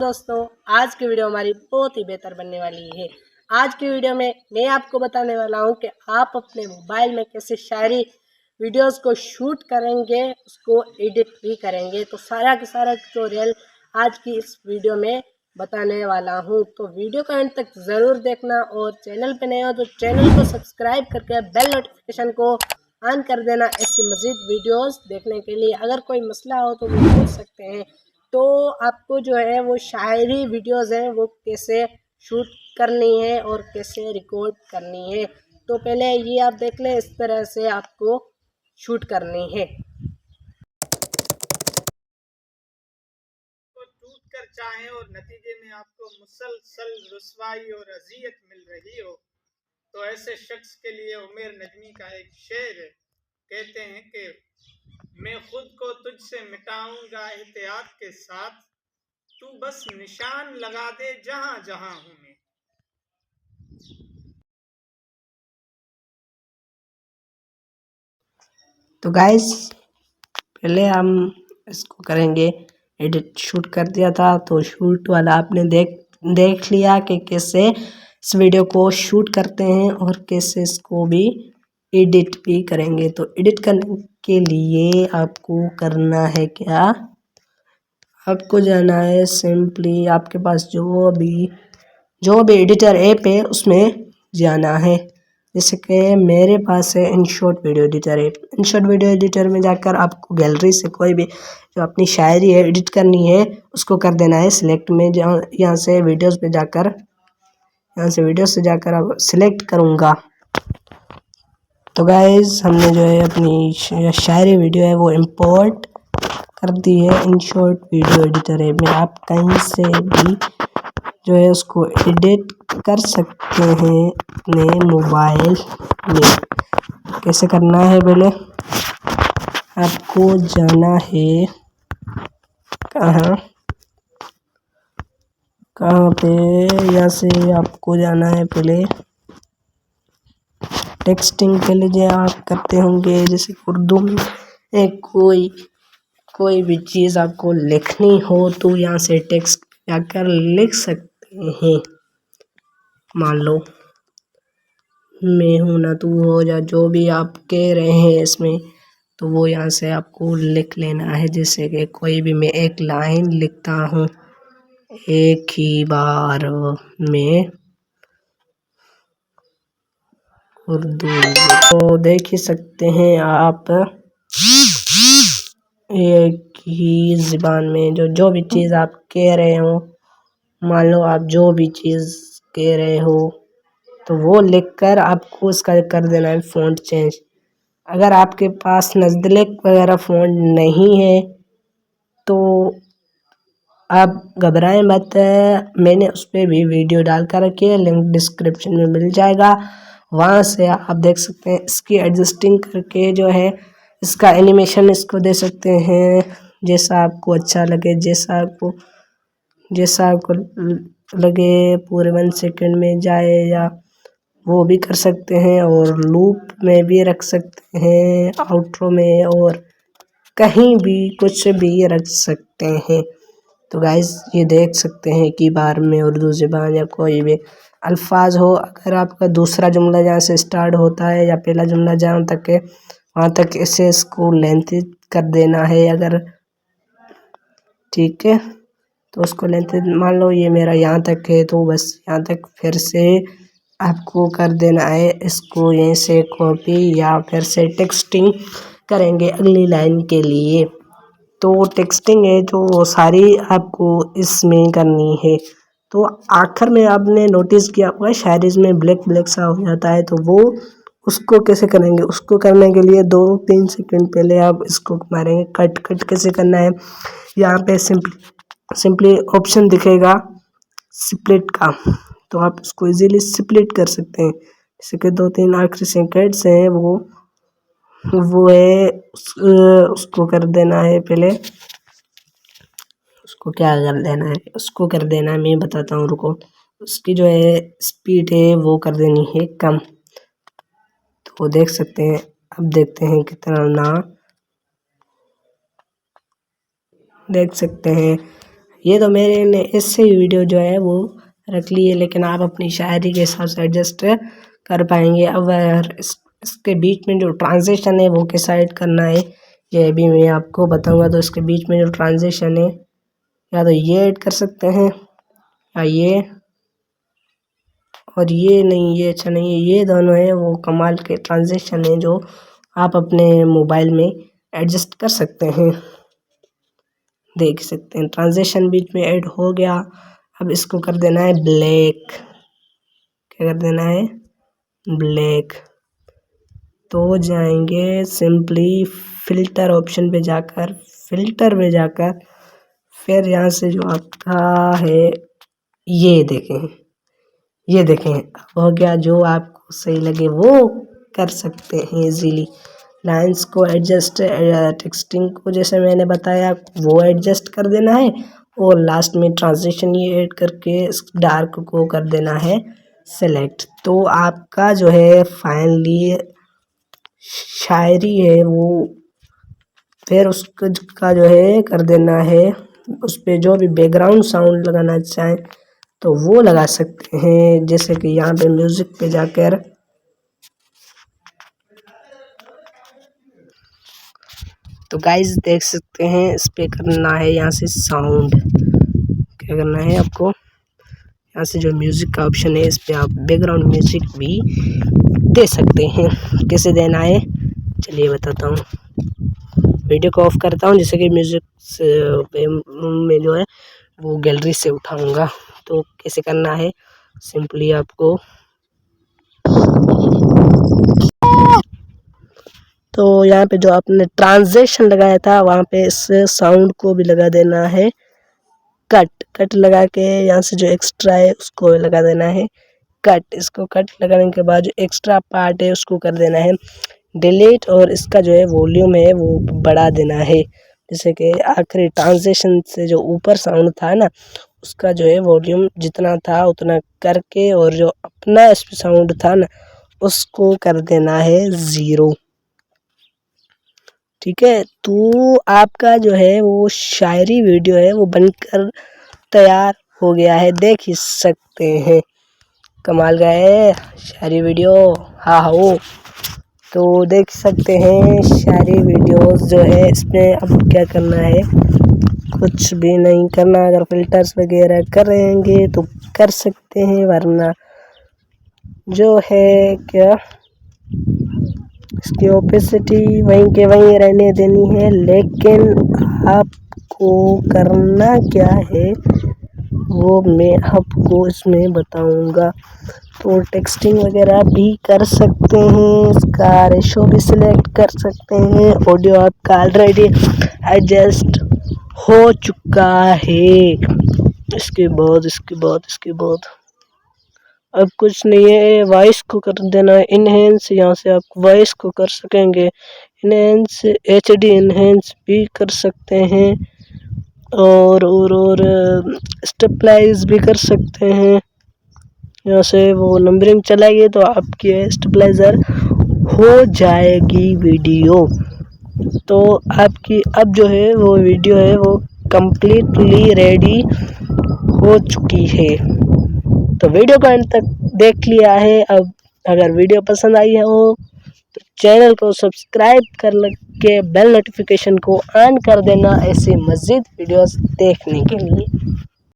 दोस्तों, आज की वीडियो हमारी बहुत ही बेहतर बनने वाली है। आज की वीडियो में मैं आपको बताने वाला हूं कि आप अपने मोबाइल में कैसे शायरी वीडियोस को शूट करेंगे, उसको एडिट भी करेंगे। तो सारा का सारा ट्यूटोरियल आज की इस वीडियो में बताने वाला हूं। तो वीडियो का अंत तक ज़रूर देखना और चैनल पे नए हो तो चैनल को सब्सक्राइब करके बेल नोटिफिकेशन को ऑन कर देना ऐसी मज़ीद वीडियोस देखने के लिए। अगर कोई मसला हो तो वो पूछ सकते हैं। तो आपको जो है वो शायरी वीडियोस हैं वो कैसे शूट करनी है और कैसे रिकॉर्ड करनी है। तो पहले ये आप देख लें, इस तरह से आपको शूट करनी है। को टूट कर चाहें और नतीजे में आपको मुसलसल रुसवाई और अजियत मिल रही हो, तो ऐसे शख्स के लिए उमर नजमी का एक शेर है। कहते हैं कि मैं खुद को तुझसे मिटाऊंगा एहतियात के साथ, तू बस निशान लगा दे जहां जहां हूं मैं। तो गाइस, पहले हम इसको करेंगे एडिट। शूट कर दिया था तो शूट वाला आपने देख लिया कि कैसे इस वीडियो को शूट करते हैं और कैसे इसको भी एडिट भी करेंगे। तो एडिट करने के लिए आपको करना है क्या, आपको जाना है सिंपली आपके पास जो भी एडिटर ऐप है उसमें जाना है। जैसे कि मेरे पास है InShot video editor app. InShot video editor में जाकर आपको गैलरी से कोई भी जो अपनी शायरी है एडिट करनी है उसको कर देना है सिलेक्ट में। यहाँ से वीडियोस पे जाकर अब सिलेक्ट करूँगा। तो गाइज, हमने जो है अपनी शायरी वीडियो है वो इंपोर्ट कर दी है इनशॉट वीडियो एडिटर ऐप में। आप कहीं से भी जो है उसको एडिट कर सकते हैं अपने मोबाइल में। कैसे करना है, पहले आपको जाना है कहाँ पे, यहाँ से आपको जाना है पहले टेक्सटिंग के लिए जो आप करते होंगे, जैसे उर्दू में कोई भी चीज़ आपको लिखनी हो तो यहाँ से टेक्स्ट जाकर लिख सकते हैं। मान लो मैं हूँ ना तू हो, या जो भी आप कह रहे हैं इसमें, तो वो यहाँ से आपको लिख लेना है। जैसे कि कोई भी मैं एक लाइन लिखता हूँ, एक ही बार में उर्दू। तो देख ही सकते हैं आप, एक ही ज़बान में जो भी चीज़ आप कह रहे हो, मान लो आप जो भी चीज़ कह रहे हो तो वो लिखकर आपको उसका कर देना है फ़ॉन्ट चेंज। अगर आपके पास नज़दीक वगैरह फ़ॉन्ट नहीं है तो आप घबराएं मत, मैंने उस पर भी वीडियो डाल कर रखी है, लिंक डिस्क्रिप्शन में मिल जाएगा। वहाँ से आप देख सकते हैं। इसकी एडजस्टिंग करके जो है इसका एनिमेशन इसको दे सकते हैं, जैसा आपको अच्छा लगे, जैसा आपको लगे, पूरे 1 सेकंड में जाए या वो भी कर सकते हैं, और लूप में भी रख सकते हैं, आउट्रो में, और कहीं भी कुछ भी रख सकते हैं। तो गाइस, ये देख सकते हैं कि बार में उर्दू ज़बान या कोई भी अल्फाज हो, अगर आपका दूसरा जुमला जहाँ से स्टार्ट होता है या पहला जुमला जहाँ तक है वहाँ तक इसे इसको लेंथ कर देना है। अगर ठीक है तो उसको लेंथ, मान लो ये मेरा यहाँ तक है तो बस यहाँ तक फिर से आपको कर देना है। इसको यहीं से कॉपी या फिर से टेक्सटिंग करेंगे अगली लाइन के लिए। तो टेक्सटिंग है जो सारी आपको इसमें करनी है। तो आखिर में आपने नोटिस किया होगा शायरी में ब्लैक सा हो जाता है, तो वो उसको कैसे करेंगे, उसको करने के लिए 2-3 सेकंड पहले आप इसको मारेंगे। कट कैसे करना है, यहाँ पे सिंपली ऑप्शन दिखेगा स्प्लिट का, तो आप इसको इजीली स्प्लिट कर सकते हैं। जैसे कि 2-3 आखिरी सेकंड्स हैं वो है, उसको कर देना है पहले। उसको कर देना है, मैं बताता हूँ, रुको। उसकी जो है स्पीड है वो कर देनी है कम। तो देख सकते हैं, अब देखते हैं कितना ना, देख सकते हैं ये तो मेरे ने इससे ही वीडियो जो है वो रख ली है, लेकिन आप अपनी शायरी के हिसाब से एडजस्ट कर पाएंगे। अब इसके बीच में जो ट्रांजिशन है वो किस साइड करना है ये अभी मैं आपको बताऊंगा। तो इसके बीच में जो ट्रांजिशन है या तो ये ऐड कर सकते हैं या ये, और ये नहीं, ये अच्छा नहीं है। ये दोनों है वो कमाल के ट्रांजिशन है जो आप अपने मोबाइल में एडजस्ट कर सकते हैं। देख सकते हैं ट्रांजिशन बीच में ऐड हो गया। अब इसको कर देना है ब्लैक। क्या कर देना है? ब्लैक। तो जाएंगे सिंपली फिल्टर ऑप्शन पे जाकर, फिल्टर में जाकर फिर यहाँ से जो आपका है ये देखें, ये देखें हो गया। जो आपको सही लगे वो कर सकते हैं इजीली। लाइंस को एडजस्ट, टेक्सटिंग को जैसे मैंने बताया वो एडजस्ट कर देना है, और लास्ट में ट्रांजिशन ये ऐड करके डार्क को कर देना है सेलेक्ट। तो आपका जो है फाइनली शायरी है वो फिर उसका जो है कर देना है, उस पर जो भी बैकग्राउंड साउंड लगाना चाहें तो वो लगा सकते हैं। जैसे कि यहाँ पे म्यूजिक पे जाकर तो गाइस देख सकते हैं इस पे करना है यहाँ से साउंड। क्या करना है आपको? यहाँ से जो म्यूजिक का ऑप्शन है इस पे आप बैकग्राउंड म्यूजिक भी दे सकते हैं। कैसे देना है चलिए बताता हूँ। वीडियो को ऑफ करता हूँ, जैसे कि म्यूजिक में जो है वो गैलरी से उठाऊंगा। तो कैसे करना है सिंपली आपको, तो यहाँ पे जो आपने ट्रांजिशन लगाया था वहाँ पे इस साउंड को भी लगा देना है कट लगा के। यहाँ से जो एक्स्ट्रा है उसको लगा देना है कट। इसको कट लगाने के बाद जो एक्स्ट्रा पार्ट है उसको कर देना है डिलीट, और इसका जो है वॉल्यूम है वो बढ़ा देना है। जैसे कि आखिरी ट्रांजिशन से जो ऊपर साउंड था ना उसका जो है वॉल्यूम जितना था उतना करके, और जो अपना साउंड था ना उसको कर देना है 0। ठीक है, तो आपका जो है वो शायरी वीडियो है वो बनकर तैयार हो गया है। देख ही सकते हैं कमाल का है शायरी वीडियो। हाँ हो तो देख सकते हैं शायरी वीडियोस जो है इसमें अब क्या करना है, कुछ भी नहीं करना। अगर फिल्टर्स वगैरह करेंगे तो कर सकते हैं, वरना जो है क्या इसकी ओपेसिटी वहीं के वहीं रहने देनी है। लेकिन आपको करना क्या है वो मैं आपको इसमें बताऊंगा। तो टेक्सटिंग वगैरह भी कर सकते हैं, इसका रेशो भी सिलेक्ट कर सकते हैं। ऑडियो आपका ऑलरेडी एडजस्ट हो चुका है। इसके बाद अब कुछ नहीं है, वॉइस को कर देना है इनहेंस। यहाँ से आप वॉइस को कर सकेंगे इनहेंस, HD इनहेंस भी कर सकते हैं, और स्टेपलाइज भी कर सकते हैं। यहाँ से वो नंबरिंग चलाइए तो आपकी स्टेबलाइजर हो जाएगी वीडियो। तो आपकी अब जो है वो वीडियो है वो कंप्लीटली रेडी हो चुकी है। तो वीडियो को अंत तक देख लिया है। अब अगर वीडियो पसंद आई है हो तो चैनल को सब्सक्राइब कर के बेल नोटिफिकेशन को ऑन कर देना ऐसे मज़ीद वीडियोस देखने के लिए।